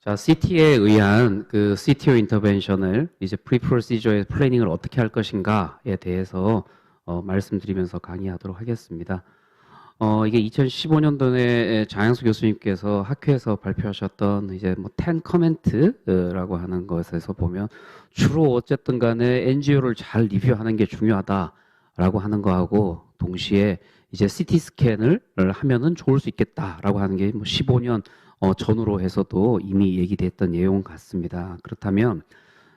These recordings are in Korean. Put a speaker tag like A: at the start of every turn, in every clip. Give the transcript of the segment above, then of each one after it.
A: 자, CT에 의한 그 CTO 인터벤션을 이제 프리프로시저의 플래닝을 어떻게 할 것인가에 대해서 말씀드리면서 강의하도록 하겠습니다. 이게 2015년도에 장양수 교수님께서 학회에서 발표하셨던 이제 뭐 10 커멘트라고 하는 것에서 보면 주로 어쨌든 간에 NGO를 잘 리뷰하는 게 중요하다라고 하는 거하고 동시에 이제 CT 스캔을 하면은 좋을 수 있겠다라고 하는 게 뭐 15년 전후로 해서도 이미 얘기됐던 내용 같습니다. 그렇다면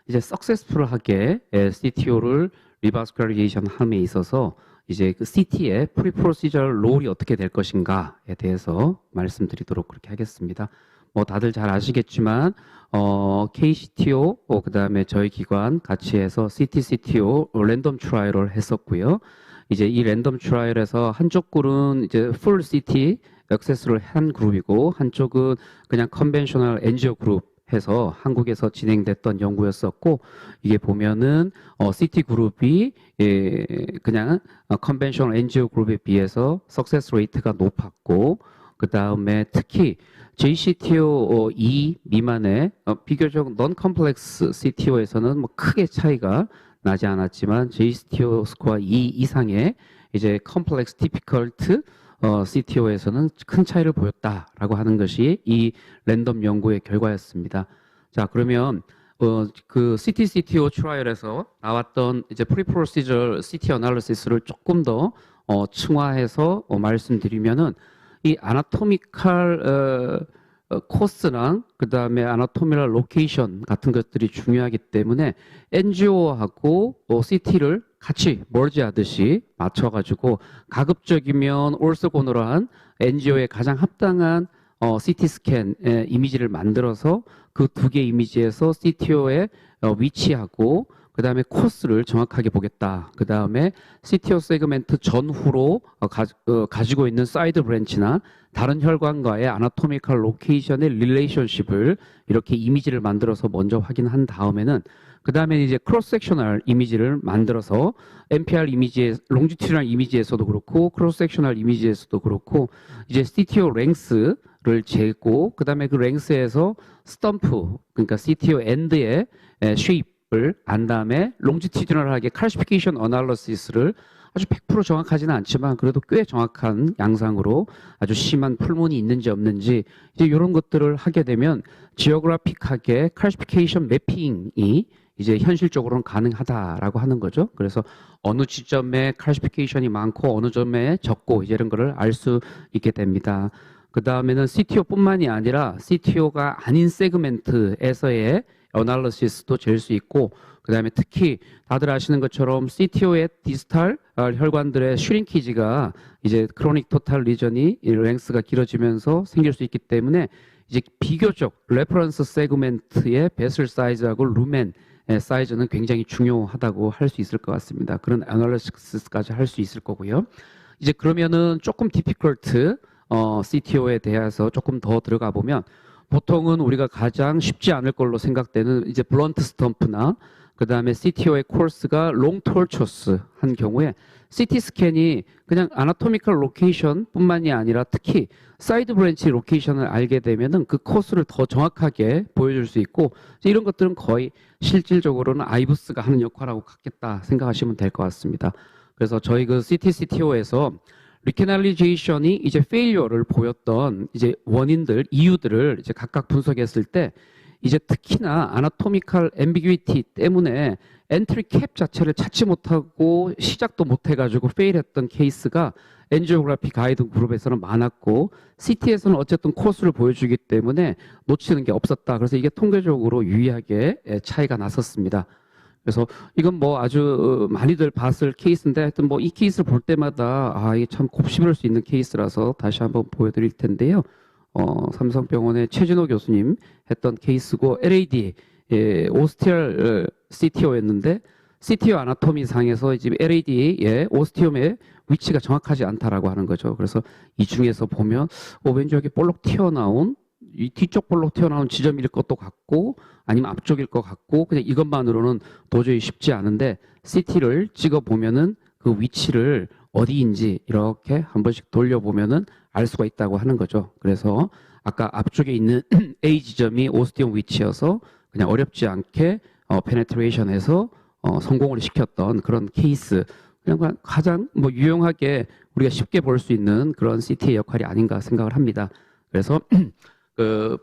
A: 이제 석세스풀하게 CTO를 리바스큐리에이션 함에 있어서 이제 그 CT의 프리프로시저럴 롤이 어떻게 될 것인가에 대해서 말씀드리도록 그렇게 하겠습니다. 뭐 다들 잘 아시겠지만 KCTO 그다음에 저희 기관 같이 해서 CTCTO 랜덤 트라이얼을 했었고요. 이제 이 랜덤 트라이얼에서 한쪽 그룹은 이제 풀 CT 액세스를 한 그룹이고 한쪽은 그냥 컨벤셔널 NGO 그룹 해서 한국에서 진행됐던 연구였었고 이게 보면은 CT 그룹이 그냥 컨벤셔널 NGO 그룹에 비해서 석세스 레이트가 높았고 그 다음에 특히 JCTO 2 미만의 비교적 넌 컴플렉스 CTO에서는 뭐 크게 차이가 나지 않았지만 JCTO 스코어 2 이상의 이제 컴플렉스 디피컬트 CTO에서는 큰 차이를 보였다라고 하는 것이 이 랜덤 연구의 결과였습니다. 자, 그러면 그 CTCTO 트라이얼에서 나왔던 이제 프리프로시저 CT 어널리시스를 조금 더 층화해서 말씀드리면은 이 아나토미칼 코스랑 그 다음에 아나토미럴 로케이션 같은 것들이 중요하기 때문에 NGO하고 CT를 같이 멀지하듯이 맞춰가지고 가급적이면 올스고노러한 NGO에 가장 합당한 CT 스캔 이미지를 만들어서 그 두 개 이미지에서 CTO의 위치하고 그 다음에 코스를 정확하게 보겠다. 그 다음에 CTO 세그멘트 전후로 가지고 있는 사이드 브랜치나 다른 혈관과의 아나토미컬 로케이션의 릴레이션십을 이렇게 이미지를 만들어서 먼저 확인한 다음에는 그 다음에 이제 크로스 섹셔널 이미지를 만들어서 MPR 이미지에 롱지튜디널 이미지에서도 그렇고 크로스 섹셔널 이미지에서도 그렇고 이제 CTO 랭스를 재고 그 다음에 그 랭스에서 스탬프 그러니까 CTO 엔드의 쉐입을 안 다음에 롱지튜디널하게 칼시피케이션 어널리시스를 아주 100% 정확하지는 않지만 그래도 꽤 정확한 양상으로 아주 심한 풀문이 있는지 없는지 이제 이런 것들을 하게 되면 지오그래픽하게 칼시피케이션 매핑이 이제 현실적으로는 가능하다라고 하는 거죠. 그래서 어느 지점에 칼시피케이션이 많고 어느 점에 적고 이제 이런 거를 알 수 있게 됩니다. 그 다음에는 CTO뿐만이 아니라 CTO가 아닌 세그멘트에서의 어널리시스도 잴 수 있고 그 다음에 특히 다들 아시는 것처럼 CTO의 디스탈 혈관들의 슈링키지가 이제 크로닉 토탈 리전이 랭스가 길어지면서 생길 수 있기 때문에 이제 비교적 레퍼런스 세그멘트의 베슬 사이즈하고 루멘 사이즈는 굉장히 중요하다고 할 수 있을 것 같습니다. 그런 애널리시스까지 할 수 있을 거고요. 이제 그러면은 조금 디피컬트 CTO에 대해서 조금 더 들어가 보면 보통은 우리가 가장 쉽지 않을 걸로 생각되는 이제 블런트 스탬프나 그 다음에 CTO의 코스가 롱 톨초스 한 경우에 CT 스캔이 그냥 아나토미컬 로케이션 뿐만이 아니라 특히 사이드 브랜치 로케이션을 알게 되면은 그 코스를 더 정확하게 보여줄 수 있고 이런 것들은 거의 실질적으로는 아이브스가 하는 역할하고 같겠다 생각하시면 될 것 같습니다. 그래서 저희 그 CTCTO에서 리캐널리제이션이 이제 페일리어를 보였던 이제 원인들, 이유들을 이제 각각 분석했을 때 이제 특히나 아나토미컬 앰비규이티 때문에 엔트리 캡 자체를 찾지 못하고 시작도 못해가지고 페일했던 케이스가 엔지오그래피 가이드 그룹에서는 많았고 CT에서는 어쨌든 코스를 보여주기 때문에 놓치는 게 없었다. 그래서 이게 통계적으로 유의하게 차이가 났었습니다. 그래서 이건 뭐 아주 많이들 봤을 케이스인데 하여튼 뭐 이 케이스를 볼 때마다 이게 참 곱씹을 수 있는 케이스라서 다시 한번 보여드릴 텐데요. 삼성병원의 최진호 교수님 했던 케이스고 LAD 오스티얼 CTO였는데 CTO 아나토미 상에서 지금 LAD의 오스티움의 위치가 정확하지 않다라고 하는 거죠. 그래서 이 중에서 보면 왠지 여기 볼록 튀어나온 이 뒤쪽 볼록 튀어나온 지점일 것도 같고 아니면 앞쪽일 것 같고 그냥 이것만으로는 도저히 쉽지 않은데 CT를 찍어 보면은 그 위치를 어디인지 이렇게 한 번씩 돌려보면은 알 수가 있다고 하는 거죠. 그래서 아까 앞쪽에 있는 A 지점이 오스티온 위치여서 그냥 어렵지 않게 페네트레이션해서 성공을 시켰던 그런 케이스. 그냥 가장 뭐 유용하게 우리가 쉽게 볼 수 있는 그런 CT의 역할이 아닌가 생각을 합니다. 그래서 그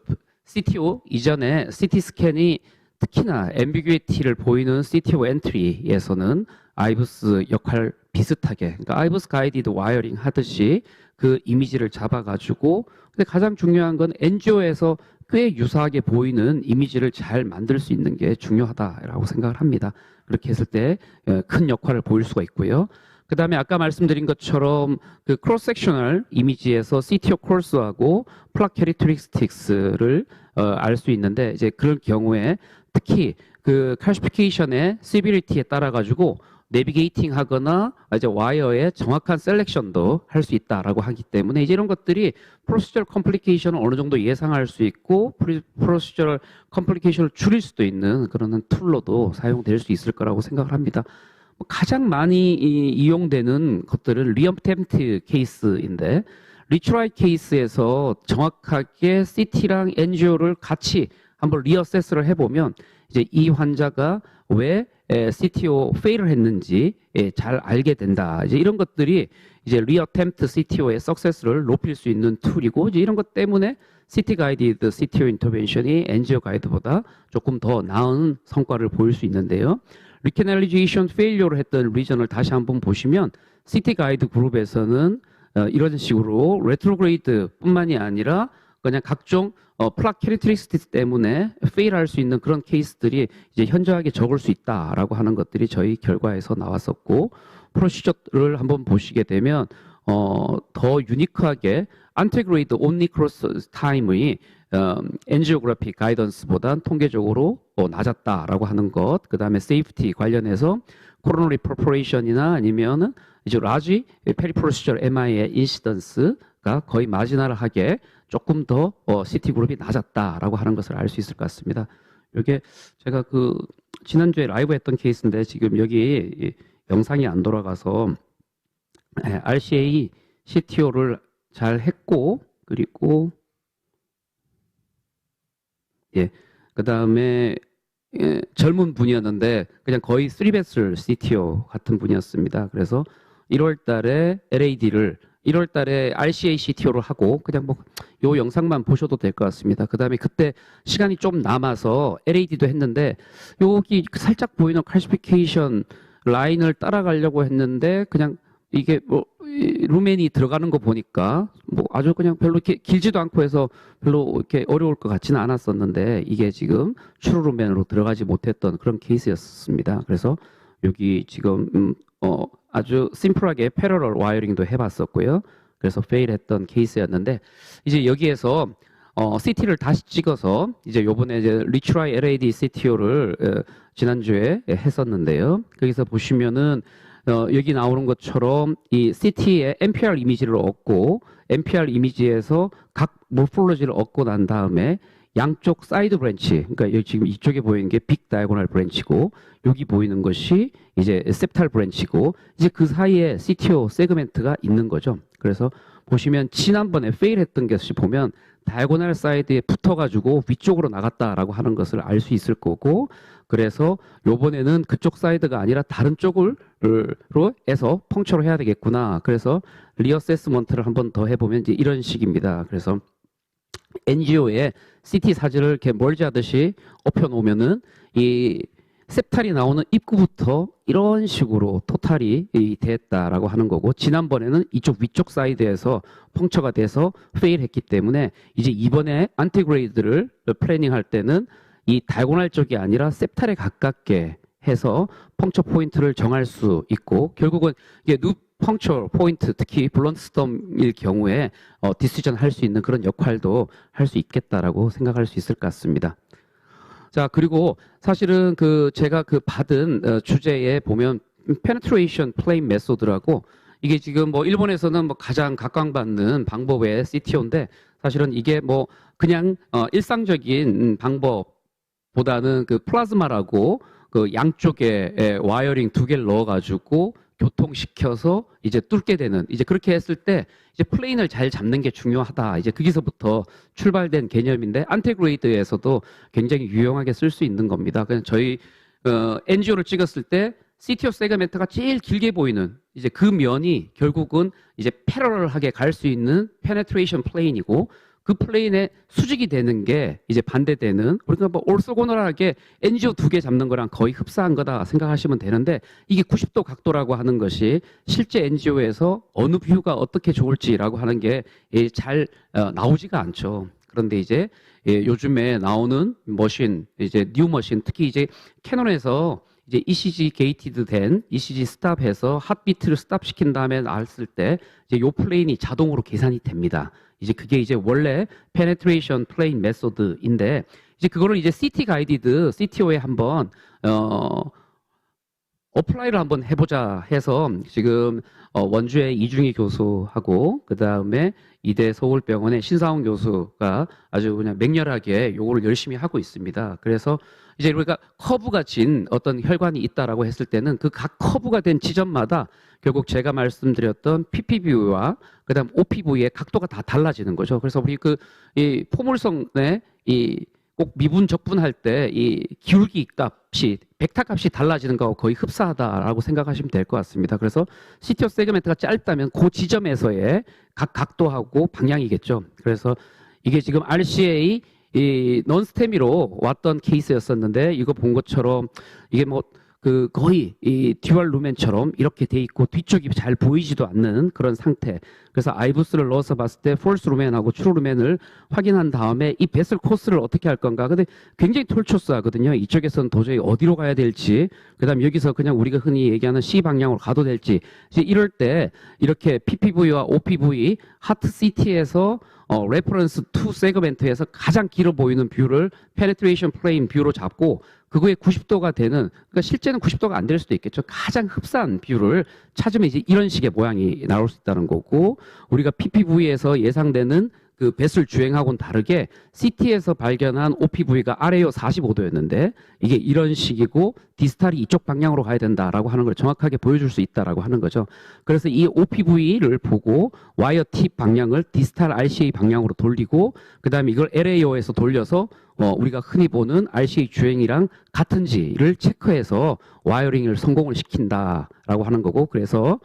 A: CTO 이전에 CT 스캔이 특히나 앰비규이티를 보이는 CTO 엔트리에서는 아이브스 역할 비슷하게, 그러니까 아이브스 가이디드 와이어링 하듯이 그 이미지를 잡아가지고, 근데 가장 중요한 건 NGO에서 꽤 유사하게 보이는 이미지를 잘 만들 수 있는 게 중요하다라고 생각을 합니다. 그렇게 했을 때 큰 역할을 보일 수가 있고요. 그 다음에 아까 말씀드린 것처럼 그 크로스 섹셔널 이미지에서 CTO 코스하고 플락 캐릭터리스틱스를 알 수 있는데, 이제 그럴 경우에 특히 그 칼시피케이션의 시비리티에 따라 가지고 내비게이팅 하거나 이제 와이어의 정확한 셀렉션도 할 수 있다라고 하기 때문에 이제 이런 것들이 프로시저럴 컴플리케이션을 어느 정도 예상할 수 있고 프로시저럴 컴플리케이션을 줄일 수도 있는 그런 툴로도 사용될 수 있을 거라고 생각을 합니다. 가장 많이 이용되는 것들은 리어템트 케이스인데, 리트라이 케이스에서 정확하게 CT랑 NGO를 같이 한번 리어세스를 해보면 이제 이 환자가 왜 CTO 페일을 했는지 잘 알게 된다. 이제 이런 것들이 이제 리어템트 CTO의 석세스를 높일 수 있는 툴이고, 이제 이런 것 때문에 CT 가이디드 CTO 인터벤션이 NGO 가이드보다 조금 더 나은 성과를 보일 수 있는데요. 리캐널리제이션 페일리어를 했던 리전을 다시 한번 보시면 CT 가이드 그룹에서는 이런 식으로 레트로그레이드 뿐만이 아니라 그냥 각종 플락 캐릭터리스틱 때문에 페일할 수 있는 그런 케이스들이 이제 현저하게 적을 수 있다라고 하는 것들이 저희 결과에서 나왔었고, 프로시저를 한번 보시게 되면 더 유니크하게 안티그레이드 온리 크로스 타임의 엔지오그래피 가이던스보다 통계적으로 낮았다라고 하는 것, 그 다음에 세이프티 관련해서 코로너리 퍼포레이션이나 아니면은 이제 라지 페리프로시저럴 MI의 인시던스가 거의 마지널하게 조금 더 CT 그룹이 낮았다라고 하는 것을 알 수 있을 것 같습니다. 이게 제가 그 지난주에 라이브 했던 케이스인데 지금 여기 영상이 안 돌아가서 RCA CTO를 잘 했고, 그리고 그 다음에 젊은 분이었는데 그냥 거의 3배슬 CTO 같은 분이었습니다. 그래서 1월 달에 LAD를 1월 달에 RCA CTO를 하고 그냥 뭐 요 영상만 보셔도 될 것 같습니다. 그 다음에 그때 시간이 좀 남아서 LAD도 했는데 여기 살짝 보이는 칼시피케이션 라인을 따라가려고 했는데 그냥 이게 뭐 루멘이 들어가는 거 보니까 뭐 아주 그냥 별로 이렇게 길지도 않고 해서 별로 이렇게 어려울 것 같지는 않았었는데 이게 지금 추루 루멘으로 들어가지 못했던 그런 케이스였습니다. 그래서 여기 지금 아주 심플하게 패러럴 와이어링도 해봤었고요. 그래서 페일했던 케이스였는데 이제 여기에서 CT를 다시 찍어서 이제 요번에 이제 리트라이 LAD CTO를 지난주에 했었는데요. 거기서 보시면은 여기 나오는 것처럼 이 CT의 NPR 이미지를 얻고 NPR 이미지에서 각 모폴로지를 얻고 난 다음에 양쪽 사이드 브랜치, 그러니까 여기 지금 이쪽에 보이는 게 빅 다이고널 브랜치고 여기 보이는 것이 이제 셉탈 브랜치고 이제 그 사이에 CTO 세그멘트가 있는 거죠. 그래서 보시면 지난번에 페일했던 것이 보면 다이고널 사이드에 붙어가지고 위쪽으로 나갔다라고 하는 것을 알 수 있을 거고, 그래서 요번에는 그쪽 사이드가 아니라 다른 쪽으로 해서 펑처를 해야 되겠구나. 그래서 리어세스먼트를 한번 더 해보면 이제 이런 식입니다. 그래서 NGO에 CT 사진을 이렇게 멀지하듯이 엎혀놓으면은 이 셉탈이 나오는 입구부터 이런 식으로 토탈이 됐다라고 하는 거고, 지난번에는 이쪽 위쪽 사이드에서 펑처가 돼서 페일했기 때문에 이제 이번에 안티그레이드를 플래닝할 때는 이 다이고널 쪽이 아니라 셉탈에 가깝게 해서 펑처 포인트를 정할 수 있고, 결국은 이게 눕 펑처 포인트, 특히 블런트 스톰일 경우에 디시전 할 수 있는 그런 역할도 할 수 있겠다라고 생각할 수 있을 것 같습니다. 자, 그리고 사실은 그 제가 그 받은 주제에 보면 페네트레이션 플레인 메소드라고, 이게 지금 뭐 일본에서는 뭐 가장 각광받는 방법의 CTO인데 사실은 이게 뭐 그냥 일상적인 방법보다는 그 플라즈마라고 그 양쪽에 와이어링 두 개를 넣어가지고 교통시켜서 이제 뚫게 되는, 이제 그렇게 했을 때 이제 플레인을 잘 잡는 게 중요하다. 이제 거기서부터 출발된 개념인데, 안테그레이드에서도 굉장히 유용하게 쓸 수 있는 겁니다. 그냥 저희 NGO를 찍었을 때 CTO 세그멘트가 제일 길게 보이는 이제 그 면이 결국은 이제 패러럴하게 갈 수 있는 페네트레이션 플레인이고, 그 플레인에 수직이 되는 게 이제 반대되는, 우리가 뭐 올소고널하게 NGO 2개 잡는 거랑 거의 흡사한 거다 생각하시면 되는데, 이게 90도 각도라고 하는 것이 실제 NGO에서 어느 뷰가 어떻게 좋을지라고 하는 게 잘 나오지가 않죠. 그런데 이제 요즘에 나오는 머신, 이제 뉴 머신, 특히 이제 캐논에서 이제 ECG 게이티드 된 ECG 스탑해서 핫비트를 스탑 시킨 다음에 나왔을 때 이제 요 플레인이 자동으로 계산이 됩니다. 이제 그게 이제 원래 penetration plane method인데, 이제 그거를 이제 CT 가이디드 CTO에 한번 어플라이를 한번 해보자 해서 지금 원주의 이중희 교수하고 그 다음에 이대 서울병원의 신사원 교수가 아주 그냥 맹렬하게 요거를 열심히 하고 있습니다. 그래서 이제 우리가 커브가 진 어떤 혈관이 있다라고 했을 때는 그 각 커브가 된 지점마다 결국 제가 말씀드렸던 PPV와 그다음 OPV의 각도가 다 달라지는 거죠. 그래서 우리 이 포물선의 꼭 미분 적분할 때 이 기울기 값이 벡터 값이 달라지는 거하고 거의 흡사하다라고 생각하시면 될 것 같습니다. 그래서 CTO 세그멘트가 짧다면 그 지점에서의 각 각도하고 방향이겠죠. 그래서 이게 지금 RCA 이 넌스테미로 왔던 케이스였었는데, 이거 본 것처럼 이게 뭐 거의 이 듀얼 루멘처럼 이렇게 돼 있고 뒤쪽이 잘 보이지도 않는 그런 상태. 그래서 아이부스를 넣어서 봤을 때 폴스 루멘하고 트루 루멘을 확인한 다음에 이 베슬 코스를 어떻게 할 건가. 근데 굉장히 톨초스하거든요. 이쪽에서는 도저히 어디로 가야 될지, 그다음 여기서 그냥 우리가 흔히 얘기하는 C 방향으로 가도 될지. 이제 이럴 때 이렇게 PPV와 OPV 하트 CT에서 레퍼런스 투 세그멘트에서 가장 길어 보이는 뷰를 페네트레이션 플레인 뷰로 잡고, 그거에 90도가 되는, 그러니까 실제는 90도가 안 될 수도 있겠죠. 가장 흡사한 뷰를 찾으면 이제 이런 식의 모양이 나올 수 있다는 거고, 우리가 PPV에서 예상되는 그 배슬 주행하고는 다르게 CT에서 발견한 OPV가 아래요 45도였는데 이게 이런 식이고 디스탈이 이쪽 방향으로 가야 된다라고 하는 걸 정확하게 보여줄 수 있다라고 하는 거죠. 그래서 이 OPV를 보고 와이어 팁 방향을 디스탈 RCA 방향으로 돌리고, 그 다음에 이걸 LAO에서 돌려서 우리가 흔히 보는 RCA 주행이랑 같은지를 체크해서 와이어링을 성공을 시킨다라고 하는 거고, 그래서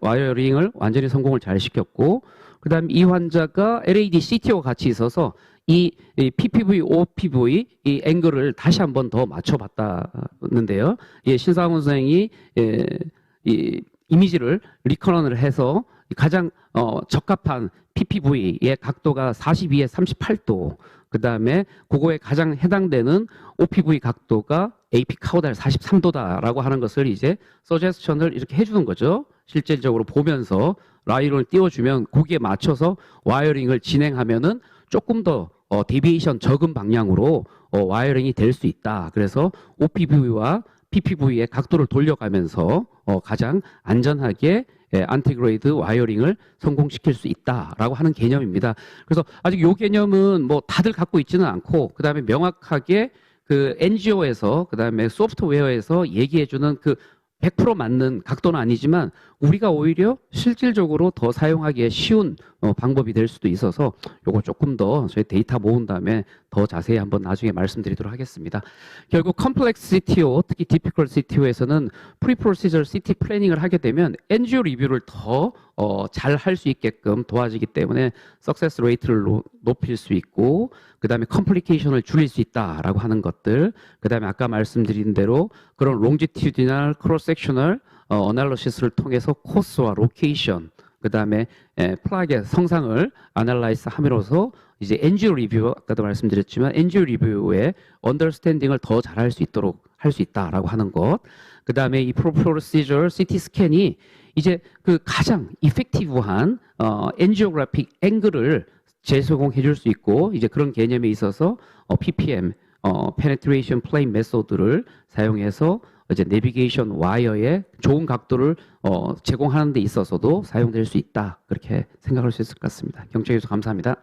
A: 와이어링을 완전히 성공을 잘 시켰고, 그 다음에 이 환자가 LAD CTO가 같이 있어서 이 PPV, OPV 이 앵글을 다시 한번 더 맞춰봤다는데요. 신상훈 선생이 이 이미지를 리커런을 해서 가장 적합한 PPV의 각도가 42에 38도, 그 다음에 그거에 가장 해당되는 OPV 각도가 AP 카우달 43도다라고 하는 것을 이제 서제스션을 이렇게 해주는 거죠. 실질적으로 보면서 라이를 띄워주면 거기에 맞춰서 와이어링을 진행하면은 조금 더 데비에이션 적은 방향으로 와이어링이 될 수 있다. 그래서 OPV와 PPV의 각도를 돌려가면서 가장 안전하게 안티그레이드 와이어링을 성공시킬 수 있다라고 하는 개념입니다. 그래서 아직 이 개념은 뭐 다들 갖고 있지는 않고, 그 다음에 명확하게 그 NGO에서 그 다음에 소프트웨어에서 얘기해주는 그 100% 맞는 각도는 아니지만 우리가 오히려 실질적으로 더 사용하기에 쉬운 방법이 될 수도 있어서 요거 조금 더 저희 데이터 모은 다음에 더 자세히 한번 나중에 말씀드리도록 하겠습니다. 결국 컴플렉스 CTO, 특히 디피컬 CTO에서는 프리프로시저 CT 플래닝을 하게 되면 NGO 리뷰를 더 잘 할 수 있게끔 도와지기 때문에 석세스 레이트를 높일 수 있고, 그 다음에 컴플리케이션을 줄일 수 있다라고 하는 것들, 그 다음에 아까 말씀드린 대로 그런 롱지튜디널 크로스 섹셔널 어널리시스를 통해서 코스와 로케이션, 그 다음에 플락의 성상을 아날라이스 함으로써 이제 NGO 리뷰, 아까도 말씀드렸지만 NGO 리뷰의 언더스탠딩을 더 잘할 수 있도록 할 수 있다라고 하는 것, 그 다음에 이 프로시저 CT 스캔이 이제 그 가장 이펙티브한 엔지오그래픽 앵글을 재소공해 줄 수 있고, 이제 그런 개념에 있어서 PPM, Penetration Plane 메소드를 사용해서 이제 내비게이션 와이어의 좋은 각도를 제공하는 데 있어서도 사용될 수 있다. 그렇게 생각할 수 있을 것 같습니다. 경청해 주셔서 감사합니다.